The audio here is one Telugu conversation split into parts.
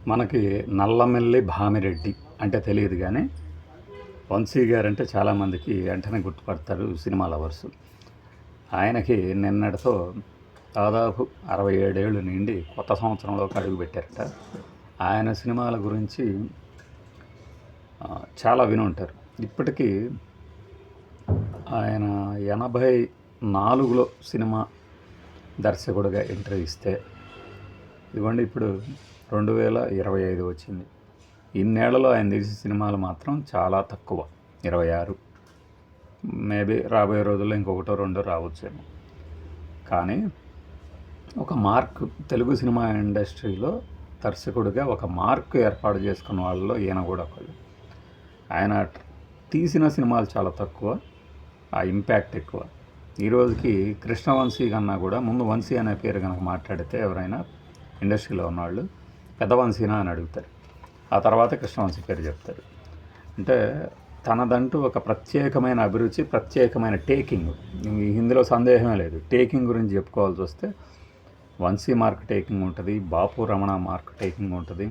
మనకి నల్లమెల్లి భామిరెడ్డి అంటే తెలియదు కానీ వంశీ గారు అంటే చాలామందికి వెంటనే గుర్తుపడతారు సినిమా లవర్సు. ఆయనకి నిన్నటితో దాదాపు 67 ఏళ్ళు నిండి కొత్త సంవత్సరంలోకి అడుగు పెట్టారట. ఆయన సినిమాల గురించి చాలా విని ఉంటారు. ఇప్పటికీ ఆయన 84లో సినిమా దర్శకుడిగా ఎంట్రీ ఇస్తే ఇవ్వండి ఇప్పుడు 2025 వచ్చింది. ఇన్నేళ్లలో ఆయన తీసిన సినిమాలు మాత్రం చాలా తక్కువ, 26. మేబీ రాబోయే రోజుల్లో ఇంకొకటో రెండో రావచ్చేమో. కానీ ఒక మార్క్, తెలుగు సినిమా ఇండస్ట్రీలో దర్శకుడిగా ఒక మార్క్ ఏర్పాటు చేసుకున్న వాళ్ళలో ఈయన కూడా ఒకళ్ళు. ఆయన తీసిన సినిమాలు చాలా తక్కువ, ఆ ఇంపాక్ట్ ఎక్కువ. ఈరోజుకి కృష్ణవంశీ కన్నా కూడా ముందు వంశీ అనే పేరు కనుక మాట్లాడితే ఎవరైనా ఇండస్ట్రీలో ఉన్నవాళ్ళు పెద్ద వంశీనా అని అడుగుతారు. ఆ తర్వాత కృష్ణవంశీ పేరు చెప్తారు. అంటే తనదంటూ ఒక ప్రత్యేకమైన అభిరుచి, ప్రత్యేకమైన టేకింగ్, ఇందులో సందేహమే లేదు. టేకింగ్ గురించి చెప్పుకోవాల్సి వస్తే వంశీ మార్క్ టేకింగ్ ఉంటుంది, బాపు రమణ మార్క్ టేకింగ్ ఉంటుంది,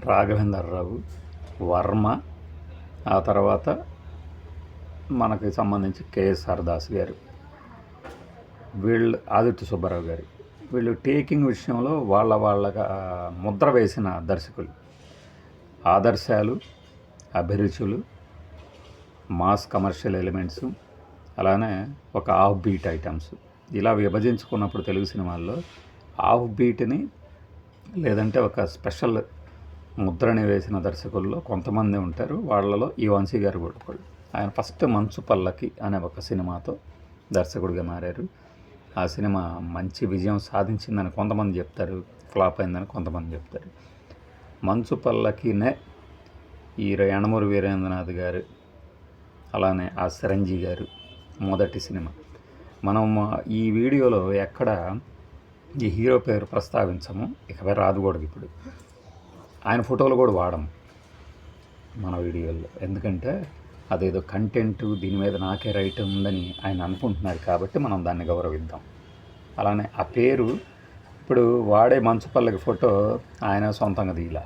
రాఘవేంద్రరావు, వర్మ, ఆ తర్వాత మనకి సంబంధించి కేఎస్ఆర్ దాస్ గారు, వీళ్ళు ఆదిత్య సుబ్బారావు గారు, వీళ్ళు టేకింగ్ విషయంలో వాళ్ళ ముద్ర వేసిన దర్శకులు. ఆదర్శాలు, అభిరుచులు, మాస్ కమర్షియల్ ఎలిమెంట్స్, అలానే ఒక ఆఫ్ బీట్ ఐటమ్స్, ఇలా విభజించుకున్నప్పుడు తెలుగు సినిమాల్లో ఆఫ్ బీట్ని లేదంటే ఒక స్పెషల్ ముద్రని వేసిన దర్శకుల్లో కొంతమంది ఉంటారు. వాళ్ళలో ఈ వంశీ గారు కూడా ఒకళ్ళు. ఆయన ఫస్ట్ మంచు పల్లకి అనే ఒక సినిమాతో దర్శకుడిగా మారారు. ఆ సినిమా మంచి విజయం సాధించిందని కొంతమంది చెప్తారు, ఫ్లాప్ అయిందని కొంతమంది చెప్తారు. మంచు పల్లకినే ఈ యండమూరి వీరేంద్రనాథ్ గారు, అలానే ఆ చిరంజీవి గారు మొదటి సినిమా. మనం ఈ వీడియోలో ఎక్కడ ఈ హీరో పేరు ప్రస్తావించము, ఇకపై రాదుకూడదు. ఇప్పుడు ఆయన ఫోటోలు కూడా వాడము మన వీడియోల్లో, ఎందుకంటే అదేదో కంటెంట్, దీని మీద నాకే రైట్ ఉందని ఆయన అనుకుంటున్నారు కాబట్టి మనం దాన్ని గౌరవిద్దాం. అలానే ఆ పేరు ఇప్పుడు వాడే మంచు పల్లకి ఫోటో ఆయన సొంతంగా తీయలా,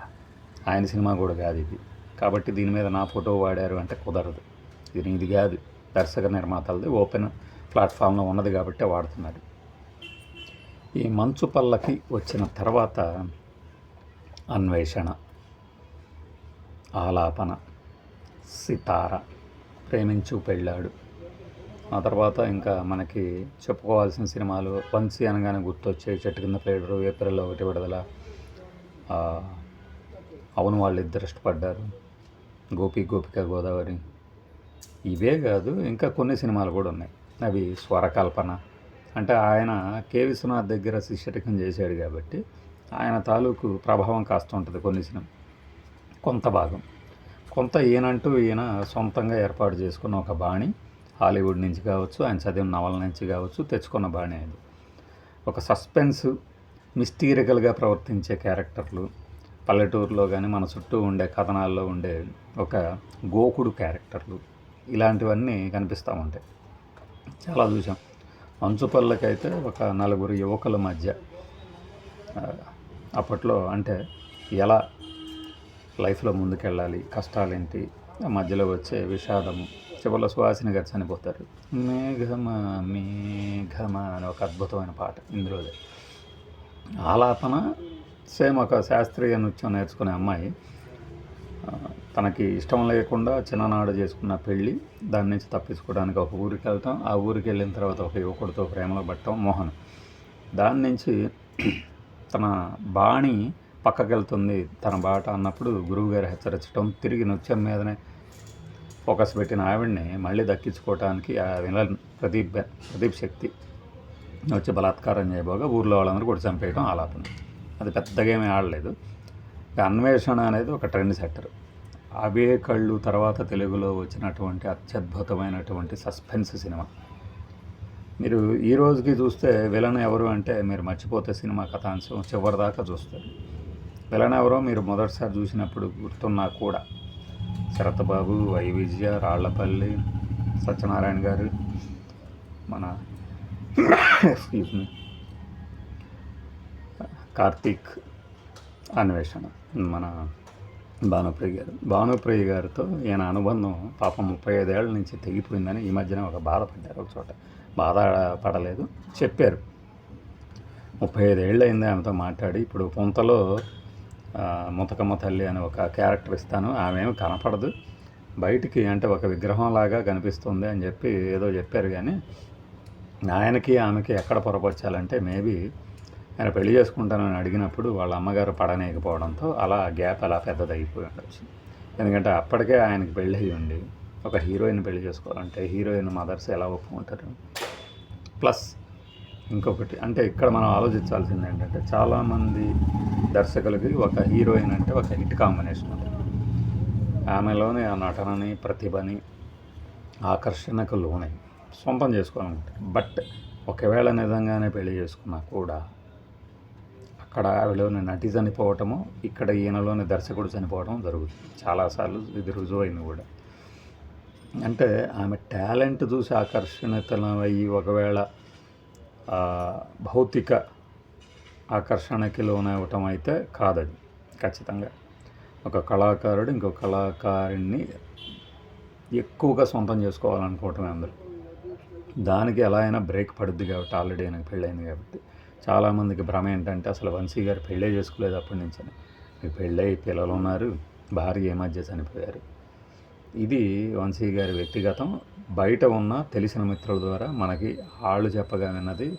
ఆయన సినిమా కూడా కాదు ఇది. కాబట్టి దీని మీద నా ఫోటో వాడారు అంటే కుదరదు. ఇది కాదు, దర్శక నిర్మాతలది ఓపెన్ ప్లాట్ఫామ్లో ఉన్నది కాబట్టి వాడుతున్నారు. ఈ మంచు పల్లకి వచ్చిన తర్వాత అన్వేషణ, ఆలాపన, సితార, ప్రేమించు పెళ్ళాడు, ఆ తర్వాత ఇంకా మనకి చెప్పుకోవాల్సిన సినిమాలు వంశీ అనగానే గుర్తొచ్చే చెట్టు కింద ప్లేడరు, ఏప్రిల్లో 1 విడుదల, అవును వాళ్ళిద్దరు ఇష్టపడ్డారు, గోపిక గోదావరి. ఇవే కాదు, ఇంకా కొన్ని సినిమాలు కూడా ఉన్నాయి. అవి స్వరకల్పన. అంటే ఆయన కె విశ్వనాథ్ దగ్గర శిష్యరికం చేశాడు కాబట్టి ఆయన తాలూకు ప్రభావం కాస్త ఉంటుంది కొన్ని సినిమా, కొంత భాగం. కొంత ఈయన సొంతంగా ఏర్పాటు చేసుకున్న ఒక బాణి, హాలీవుడ్ నుంచి కావచ్చు, ఆయన చదివిన నవల నుంచి కావచ్చు తెచ్చుకున్న బాణి అది. ఒక సస్పెన్స్, మిస్టీరికల్గా ప్రవర్తించే క్యారెక్టర్లు, పల్లెటూరులో కానీ మన చుట్టూ ఉండే కథనాల్లో ఉండే ఒక గోకుడు క్యారెక్టర్లు, ఇలాంటివన్నీ కనిపిస్తూ ఉంటాయి. చాలా చూసాం. మంచు పల్లకైతే ఒక 4 యువకుల మధ్య అప్పట్లో అంటే ఎలా లైఫ్లో ముందుకెళ్ళాలి, కష్టాలేంటి, మధ్యలో వచ్చే విషాదము, చివరిలో సుహాసిని గారు చనిపోతారు. మేఘమా మేఘమా అని ఒక అద్భుతమైన పాట ఇందులోదే. ఆలాపన సేమ్ ఒక శాస్త్రీయ నృత్యం నేర్చుకునే అమ్మాయి, తనకి ఇష్టం లేకుండా చిన్ననాడు చేసుకున్న పెళ్ళి, దాని నుంచి తప్పించుకోవడానికి ఒక ఊరికి వెళ్తాం. ఆ ఊరికి వెళ్ళిన తర్వాత ఒక యువకుడితో ప్రేమలో పట్టడం, మోహన్. దాని నుంచి తన బాణి పక్కకి వెళ్తుంది, తన బాట అన్నప్పుడు గురువుగారు హెచ్చరించడం, తిరిగి నృత్యం మీదనే ఫోకస్ పెట్టిన ఆవిడ్ని మళ్ళీ దక్కించుకోవడానికి ఆ విలన్ ప్రదీప్ శక్తి వచ్చి బలాత్కారం చేయబోగా ఊర్లో వాళ్ళందరూ కూడా చంపేయడం ఆలాపన. అది పెద్దగా ఏమీ ఆడలేదు. అన్వేషణ అనేది ఒక ట్రెండ్ సెట్టర్. అవే కళ్ళు తర్వాత తెలుగులో వచ్చినటువంటి అత్యద్భుతమైనటువంటి సస్పెన్స్ సినిమా. మీరు ఈ రోజుకి చూస్తే విలన్ ఎవరు అంటే మీరు మర్చిపోతే సినిమా కథాంశం చివరిదాకా చూస్తారు. విలన్ ఎవరో మీరు మొదటిసారి చూసినప్పుడు గుర్తున్నా కూడా శరత్బాబు, వై విజయ, రాళ్లపల్లి, సత్యనారాయణ గారు, మన కార్తీక్, అన్వేషణ మన భానుప్రియ గారితో ఈయన అనుబంధం పాపం 35 ఏళ్ల నుంచి తెగిపోయిందని ఈ మధ్యన ఒక బాధపడ్డారు. ఒక చోట బాధపడలేదు, చెప్పారు 35 ఏళ్ళు అయింది ఆమెతో మాట్లాడి. ఇప్పుడు పొంతలో ముతకమ్మ తల్లి అని ఒక క్యారెక్టర్ ఇస్తాను, ఆమె ఏమి కనపడదు బయటికి, అంటే ఒక విగ్రహంలాగా కనిపిస్తుంది అని చెప్పి ఏదో చెప్పారు. కానీ ఆయనకి ఆమెకి ఎక్కడ పొరపచ్చాలంటే మేబీ ఆయన పెళ్లి చేసుకుంటానని అడిగినప్పుడు వాళ్ళ అమ్మగారు పడనేయకపోవడంతో అలా గ్యాప్ అలా పెద్దదైపోయి ఉండొచ్చు. ఎందుకంటే అప్పటికే ఆయనకి పెళ్ళి అయ్యి ఉండి ఒక హీరోయిన్ పెళ్లి చేసుకోవాలంటే హీరోయిన్ మదర్స్ ఎలా ఒప్పుకుంటారు. ప్లస్ ఇంకొకటి అంటే ఇక్కడ మనం ఆలోచించాల్సింది ఏంటంటే చాలామంది దర్శకులకి ఒక హీరోయిన్ అంటే ఒక హిట్ కాంబినేషన్ ఉంటుంది. ఆమెలోని ఆ నటనని ప్రతిభని ఆకర్షణకు లోనై సొంతం చేసుకోవాలనుకుంటారు. బట్ ఒకవేళ నిజంగానే పెళ్లి చేసుకున్నా కూడా అక్కడ ఆవిడలోని నటి చనిపోవటము, ఇక్కడ ఈయనలోని దర్శకుడు చనిపోవటం జరుగుతుంది చాలాసార్లు. ఇది రుజువైంది కూడా. అంటే ఆమె టాలెంట్ చూసి ఆకర్షణీయతలయ్యి ఒకవేళ భౌతిక ఆకర్షణకి లోనవ్వటం అయితే కాదది ఖచ్చితంగా. ఒక కళాకారుడు ఇంకో కళాకారుడిని ఎక్కువగా సొంతం చేసుకోవాలనుకోవటమే అందరూ. దానికి ఎలా అయినా బ్రేక్ పడుద్ది కాబట్టి ఆల్రెడీ ఆయనకు పెళ్ళైంది కాబట్టి. చాలామందికి భ్రమ ఏంటంటే అసలు వంశీ గారు పెళ్ళే చేసుకోలేదు అప్పటి నుంచి. మీకు పెళ్ళై పిల్లలు ఉన్నారు, భార్య ఈ మధ్య చనిపోయారు. ఇది వంశీ గారి వ్యక్తిగతం. బయట ఉన్న తెలిసిన మిత్రుల ద్వారా మనకి వాళ్ళు చెప్పగా విన్నది,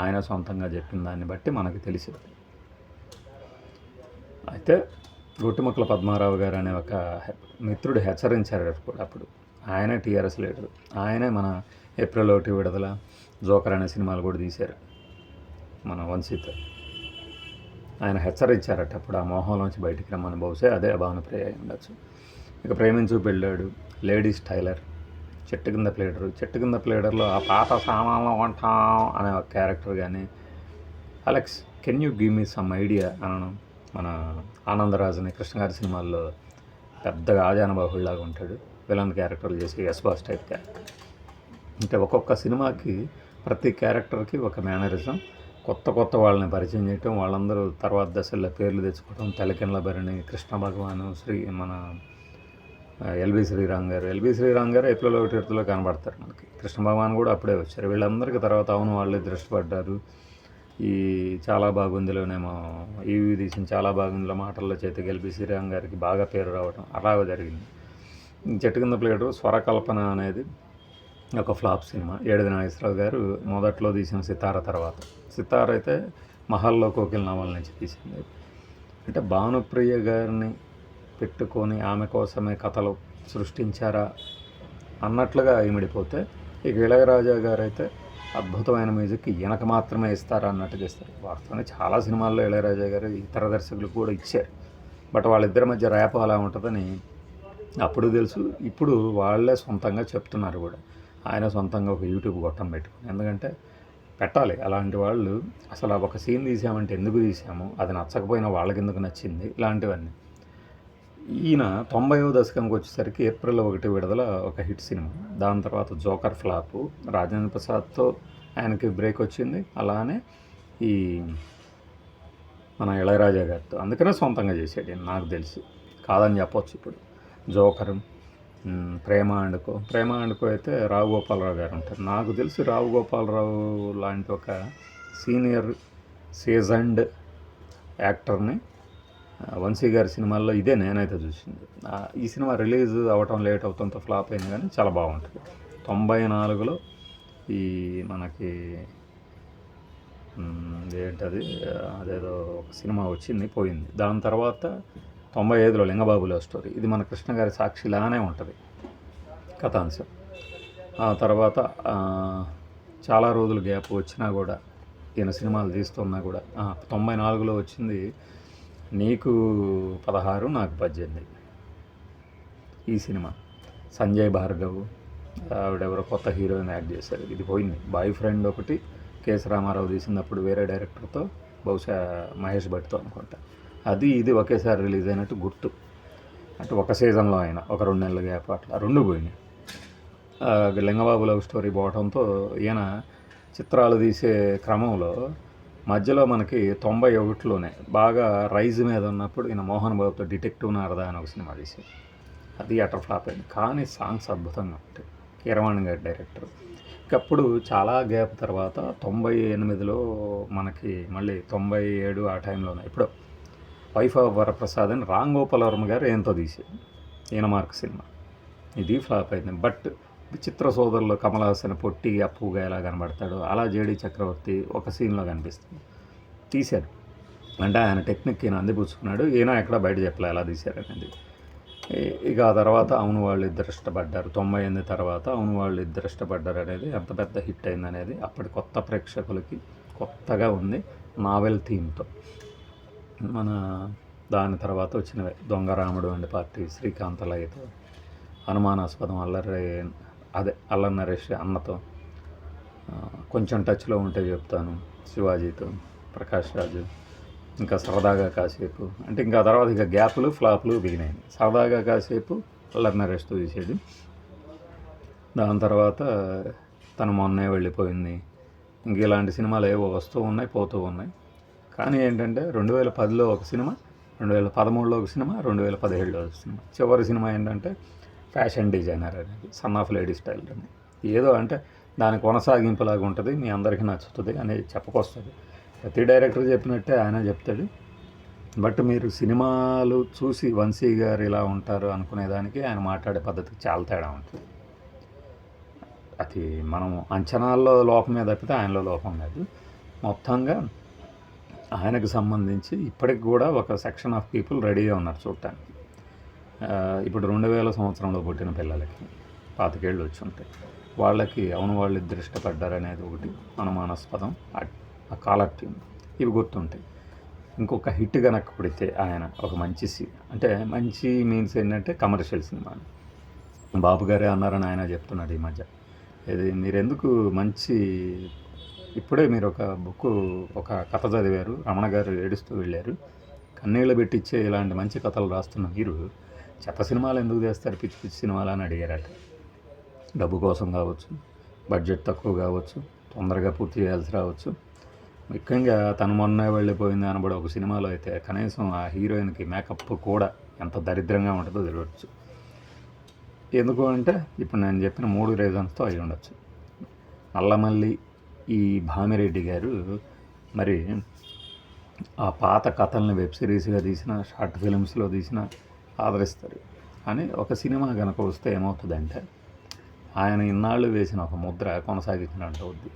ఆయన సొంతంగా చెప్పిన దాన్ని బట్టి మనకి తెలిసింది. అయితే గొట్టిముక్కల పద్మారావు గారు అనే ఒక మిత్రుడు హెచ్చరించారు కూడా అప్పుడు. ఆయనే టీఆర్ఎస్ లీడరు, ఆయనే మన ఏప్రిల్ 1 విడుదల జోకర్ అనే సినిమాలు కూడా తీశారు మన వంశీతో. ఆయన హెచ్చరించారట అప్పుడు ఆ మోహంలోంచి బయటికి రమ్మని. బహుశా అదే భానుప్రియ అయి ఉండొచ్చు. ఇక ప్రేమించు పెళ్ళాడు, లేడీస్ టైలర్, చెట్టు కింద ప్లేడర్లో ఆ పాత సామాన్లు కొంటాం అనే ఒక క్యారెక్టర్. కానీ Alex can you give me some idea అనడం. మన ఆనందరాజుని కృష్ణగారి సినిమాల్లో పెద్దగా ఆజానబాహుళ్లాగా ఉంటాడు, విలన్ క్యారెక్టర్లు చేసి ఎస్ బాస్ టైప్ క్యారెక్టర్. అంటే ఒక్కొక్క సినిమాకి ప్రతి క్యారెక్టర్కి ఒక మేనరిజం, కొత్త వాళ్ళని పరిచయం చేయటం, వాళ్ళందరూ తర్వాత దశల్లో పేర్లు తెచ్చుకోవటం. తెలకెండ్ల భరణి, కృష్ణ భగవాను, మన ఎల్బి శ్రీరామ్ గారు ఏప్రిల్ 1 విడుదలలో కనబడతారు మనకి. కృష్ణ భగవాన్ కూడా అప్పుడే వచ్చారు. వీళ్ళందరికీ తర్వాత అవును వాళ్ళే దృష్టిపడ్డారు. ఈ చాలా బాగుందిలోనేమో ఈవీ తీసిన చాలా బాగుందిలో మాటల్లో చేతికి ఎల్బి శ్రీరామ్ గారికి బాగా పేరు రావడం అలాగే జరిగింది. చెట్టు కింద ప్లేడు స్వరకల్పన అనేది ఒక ఫ్లాప్ సినిమా. ఏడిది నాగేశ్వరరావు గారు మొదట్లో తీసిన సితార అయితే మహల్లో కోకిల నవల నుంచి తీసింది. అంటే భానుప్రియ గారిని పెట్టుకొని ఆమె కోసమే కథలు సృష్టించారా అన్నట్లుగా ఇమిడిపోతే, ఇక ఇళయరాజా గారు అయితే అద్భుతమైన మ్యూజిక్ ఈయనకు మాత్రమే ఇస్తారా అన్నట్టుగా ఇస్తారు. వాస్తవానికి చాలా సినిమాల్లో ఇళయరాజా గారు ఇతర దర్శకులకు కూడా ఇచ్చారు. బట్ వాళ్ళిద్దరి మధ్య ర్యాప్ అలా ఉంటుందని అప్పుడు తెలుసు. ఇప్పుడు వాళ్ళే సొంతంగా చెప్తున్నారు కూడా. ఆయన సొంతంగా ఒక యూట్యూబ్ గొట్టం పెట్టుకుని, ఎందుకంటే పెట్టాలి అలాంటి వాళ్ళు. అసలు ఒక సీన్ తీసామంటే ఎందుకు తీసాము, అది నచ్చకపోయినా వాళ్ళకి ఎందుకు నచ్చింది, ఇలాంటివన్నీ. ఈయన 90వ దశకంకి వచ్చేసరికి ఏప్రిల్ 1 విడుదల ఒక హిట్ సినిమా. దాని తర్వాత జోకర్ ఫ్లాపు, రాజేంద్ర ప్రసాద్తో ఆయనకి బ్రేక్ వచ్చింది. అలానే ఈ మన ఇళయరాజా గారితో, అందుకనే సొంతంగా చేసాడు నాకు తెలిసి, కాదని చెప్పొచ్చు. ఇప్పుడు జోకర్, ప్రేమ అండుకో అయితే రావు గోపాలరావు గారు ఉంటారు. నాకు తెలిసి రావు గోపాలరావు లాంటి ఒక సీనియర్ సీజన్డ్ యాక్టర్ని వంశీ గారి సినిమాల్లో ఇదే నేనైతే చూసింది. ఈ సినిమా రిలీజ్ అవ్వటం లేట్ అవుతుంతో ఫ్లాప్ అయింది, కానీ చాలా బాగుంటుంది. 94లో ఈ మనకి ఏంటది అదేదో ఒక సినిమా వచ్చింది, పోయింది. దాని తర్వాత 95లో లింగబాబు లవ్ స్టోరీ. ఇది మన కృష్ణ గారి సాక్షిలానే ఉంటుంది కథాంశం. ఆ తర్వాత చాలా రోజులు గ్యాప్ వచ్చినా కూడా, ఈయన సినిమాలు తీస్తున్నా కూడా 94లో వచ్చింది నీకు 16 నాకు 18. ఈ సినిమా సంజయ్ భార్గవ్ ఆవిడెవరో కొత్త హీరోయిన్ యాక్ట్ చేశారు. ఇది పోయింది. బాయ్ ఫ్రెండ్ ఒకటి కేఎస్ రామారావు తీసినప్పుడు వేరే డైరెక్టర్తో, బహుశా మహేష్ భట్తో అనుకుంటా. అది ఇది ఒకేసారి రిలీజ్ అయినట్టు గుర్తు. అంటే ఒక సీజన్లో అయినా ఒక 2 నెలల గ్యాప్ అట్లా 2 పోయినాయి. లింగబాబు లవ్ స్టోరీ పోవడంతో ఈయన చిత్రాలు తీసే క్రమంలో మధ్యలో మనకి 91లోనే బాగా రైజ్ మీద ఉన్నప్పుడు ఈయన మోహన్ బాబుతో డిటెక్టివ్ నారదా అని ఒక సినిమా తీశారు. అది అటర్ ఫ్లాప్ అయింది, కానీ సాంగ్స్ అద్భుతంగా ఉంటాయి. కీరవాణి గారి డైరెక్టర్. ఇంకప్పుడు చాలా గ్యాప్ తర్వాత 98లో మనకి మళ్ళీ 97 ఆ టైంలోనే ఇప్పుడు వైఫ్ ఆఫ్ వరప్రసాద్ అని రామ్ గోపాల్ వర్మ గారు ఏంతో తీశారు ఈయన మార్క్ సినిమా. ఇది ఫ్లాప్ అయింది. బట్ విచిత్ర సోదరులో కమల్ హాసన్ పొట్టి అప్పుగా ఎలా కనబడతాడు అలా జేడి చక్రవర్తి ఒక సీన్లో కనిపిస్తుంది. తీశారు అంటే ఆయన టెక్నిక్ ఈయన అందిపుచ్చుకున్నాడు. ఈయన ఎక్కడ బయట చెప్పలే ఎలా తీశారనేది. ఇక ఆ తర్వాత అవును వాళ్ళు ఇద్దరు ఇష్టపడ్డారు. 98 తర్వాత అవును వాళ్ళు ఇద్దరు ఇష్టపడ్డారు అనేది ఎంత పెద్ద హిట్ అయింది అనేది అప్పటి కొత్త ప్రేక్షకులకి కొత్తగా ఉంది. నావెల్ థీమ్తో మన దాని తర్వాత వచ్చినవి దొంగరాముడు అండ్ పార్టీ, శ్రీకాంతలయ్యతో, అనుమానాస్పదం అల్లరి నరేష్ అన్నతో, కొంచెం టచ్లో ఉంటే చెప్తాను శివాజీతో, ప్రకాష్ రాజు, ఇంకా సరదాగా కాసేపు అంటే ఇంకా తర్వాత ఇక గ్యాప్లు ఫ్లాప్లు దిగినాయి. సరదాగా కాసేపు అల్లరి నరేష్తో తీసేది. దాని తర్వాత తను మొన్నే వెళ్ళిపోయింది. ఇంక ఇలాంటి సినిమాలు ఏవో వస్తూ ఉన్నాయి పోతూ ఉన్నాయి. కానీ ఏంటంటే 2010లో ఒక సినిమా, 2013లో ఒక సినిమా, 2017లో ఒక సినిమా. చివరి సినిమా ఏంటంటే ఫ్యాషన్ డిజైనర్ అనేది, సన్ ఆఫ్ లేడీ స్టైల్ అని. ఏదో అంటే దాని కొనసాగింపులాగా ఉంటుంది, మీ అందరికీ నచ్చుతుంది అనేది చెప్పుకొస్తుంది. ప్రతి డైరెక్టర్ చెప్పినట్టే ఆయన చెప్తాడు. బట్ మీరు సినిమాలు చూసి వంశీ గారు ఇలా ఉంటారు అనుకునేదానికి ఆయన మాట్లాడే పద్ధతికి చాలా తేడా ఉంటుంది. అది మనం అంచనాల్లో లోపమే తప్పితే ఆయనలో లోపం లేదు. మొత్తంగా ఆయనకు సంబంధించి ఇప్పటికి కూడా ఒక సెక్షన్ ఆఫ్ పీపుల్ రెడీగా ఉన్నారు చూడటానికి. ఇప్పుడు 2000 సంవత్సరంలో పుట్టిన పిల్లలకి 25 ఏళ్ళు వచ్చి ఉంటాయి. వాళ్ళకి అవును వాళ్ళు ఇద్దరు ఇష్టపడ్డారనేది ఒకటి, అనుమానాస్పదం, ఆ కాలర్ ట్యూన్, ఇవి గుర్తుంటాయి. ఇంకొక హిట్ కనుక కొడితే ఆయన ఒక మంచి అంటే మంచి మీన్స్ ఏంటంటే కమర్షియల్ సినిమా. బాబు గారే అన్నారని ఆయన చెప్తున్నాడు ఈ మధ్య. ఇది మీరెందుకు మంచి ఇప్పుడే మీరు ఒక బుక్ ఒక కథ చదివారు, రమణ గారు ఏడుస్తూ వెళ్ళారు, కన్నీళ్ళు పెట్టించే ఇలాంటి మంచి కథలు రాస్తున్న మీరు చెత్త సినిమాలు ఎందుకు చేస్తారు, పిచ్చి పిచ్చి సినిమాలు అని అడిగారట. డబ్బు కోసం కావచ్చు, బడ్జెట్ తక్కువ కావచ్చు, తొందరగా పూర్తి చేయాల్సి రావచ్చు. ముఖ్యంగా తను మొన్న వెళ్ళిపోయింది అనబడి ఒక సినిమాలో అయితే కనీసం ఆ హీరోయిన్కి మేకప్ కూడా ఎంత దరిద్రంగా ఉంటుందో తెలియచ్చు. ఎందుకు అంటే ఇప్పుడు నేను చెప్పిన 3 రీజన్స్తో అయి ఉండొచ్చు. నల్లమల్లి ఈ భామిరెడ్డి గారు మరి ఆ పాత కథల్ని వెబ్ సిరీస్గా తీసిన, షార్ట్ ఫిలిమ్స్లో తీసిన ఆదరిస్తారు. కానీ ఒక సినిమా కనుక వస్తే ఏమవుతుందంటే ఆయన ఇన్నాళ్ళు వేసిన ఒక ముద్ర కొనసాగించినట్టు అవుద్ది.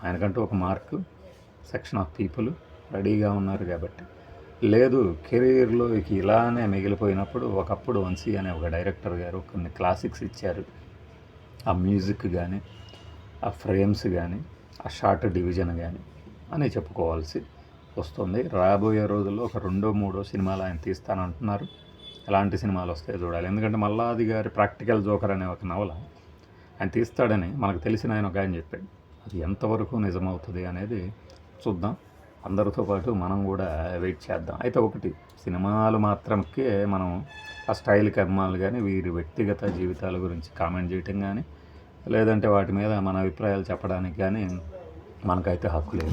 ఆయనకంటూ ఒక మార్కు, సెక్షన్ ఆఫ్ పీపుల్ రెడీగా ఉన్నారు కాబట్టి. లేదు కెరీర్లో ఇలానే మిగిలిపోయినప్పుడు ఒకప్పుడు వంశీ అనే ఒక డైరెక్టర్ గారు కొన్ని క్లాసిక్స్ ఇచ్చారు. ఆ మ్యూజిక్ కానీ, ఆ ఫ్రేమ్స్ కానీ, ఆ షార్ట్ డివిజన్ కానీ అని చెప్పుకోవాల్సి వస్తుంది. రాబోయే రోజుల్లో ఒక 2-3 సినిమాలు ఆయన తీస్తానంటున్నారు. ఎలాంటి సినిమాలు వస్తాయో చూడాలి. ఎందుకంటే మల్లాది గారి ప్రాక్టికల్ జోకర్ అనే ఒక నవల ఆయన తీస్తాడని మనకు తెలిసిన ఆయన ఒక ఆయన చెప్పాడు. అది ఎంతవరకు నిజమవుతుంది అనేది చూద్దాం. అందరితో పాటు మనం కూడా వెయిట్ చేద్దాం. అయితే ఒకటి, సినిమాలు మాత్రమే మనం ఆ స్టైల్కి అభిమానులు కానీ వీరి వ్యక్తిగత జీవితాల గురించి కామెంట్ చేయటం కానీ లేదంటే వాటి మీద మన అభిప్రాయాలు చెప్పడానికి కానీ మనకైతే హక్కు లేదు.